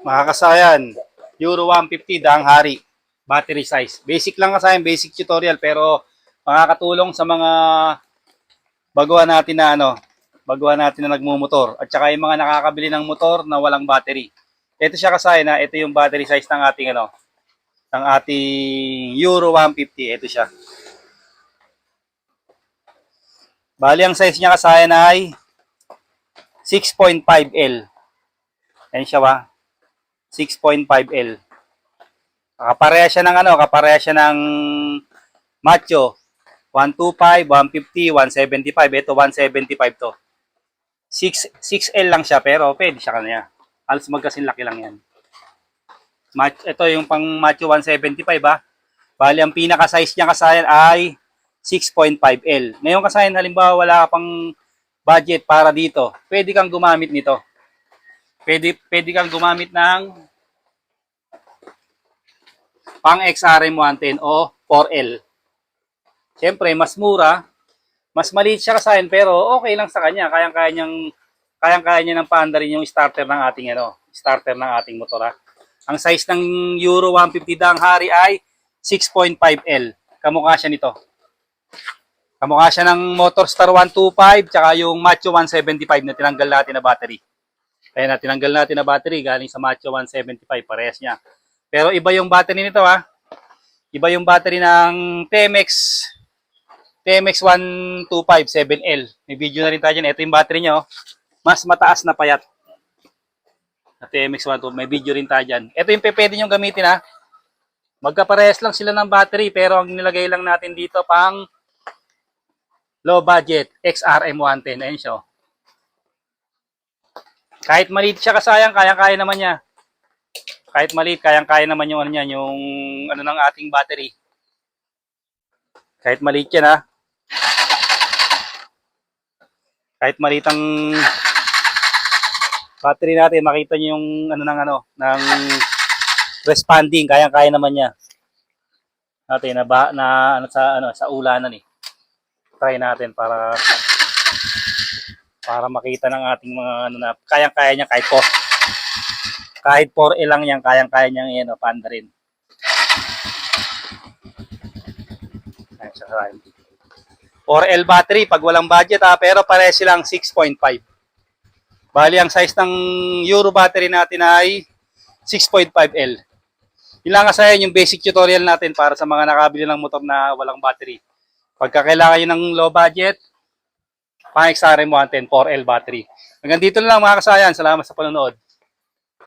Mga kasayan, Euro 150 daang hari, battery size. Basic lang kasayan, basic tutorial pero makakatulong sa mga baguhan natin na baguhan natin na nagmumotor at saka yung mga nakakabili ng motor na walang battery. Ito siya kasayan na ito yung battery size ng ating ng ating Euro 150. Ito siya. Bali ang size niya kasayan ay 6.5L. Ayan siya ba? 6.5L. Kapareha siya ng kapareha siya ng Macho. 125, 150, 175. Ito 175 to. 6L lang siya pero pwede siya kanya. Halos magkasin laki lang yan. Ito yung pang Macho 175 ba? Bali ang pinaka size niya kasayan ay 6.5L. Ngayon kasayan halimbawa wala ka pang budget para dito. Pwede kang gumamit nito. Pwede kang gumamit ng pang XRM 110 o 4L. Siyempre, mas mura, mas maliit siya kasayan pero okay lang sa kanya. Kayang-kaya niya ng paandarin yung starter ng ating motor ha. Ang size ng Euro 150 daang hari ay 6.5L. Kamukha siya nito. Kamukha siya ng Motorstar 125 tsaka yung Macho 175 na tinanggal natin na battery. Kaya na tinanggal natin na battery galing sa Macho 175, parehas niya. Pero iba yung battery nito ha. Iba yung battery ng TMX 125 7L. May video na rin tayo dyan. Ito yung battery niya oh. Mas mataas na payat. Na TMX 125. May video rin tayo dyan. Ito yung pwede nyo gamitin ha. Magkaparehas lang sila ng battery pero ang nilagay lang natin dito pang low budget XRM 110. Ayun siya oh. Kahit maliit siya kasayang, kayang-kaya naman niya. Kahit maliit, kayang-kaya naman yung yung ng ating battery. Kahit maliit yan ha. Kahit maliit ang battery natin, makita niyo yung ng responding, kayang-kaya naman niya. Natin sa ulanan eh. Try natin para makita ng ating mga kayang-kaya niya kahit 4L lang yan, kayang-kaya niyang paanda rin. Ayan siya sa 4L battery pag walang budget pero pareho silang 6.5. Bali ang size ng Euro battery natin ay 6.5L. Ilang kasayan yung basic tutorial natin para sa mga nakabili ng motor na walang battery. Pagka kailangan nyo ng low budget, pang XRM 110 4L battery. Hanggang dito na lang mga kasayan. Salamat sa panonood.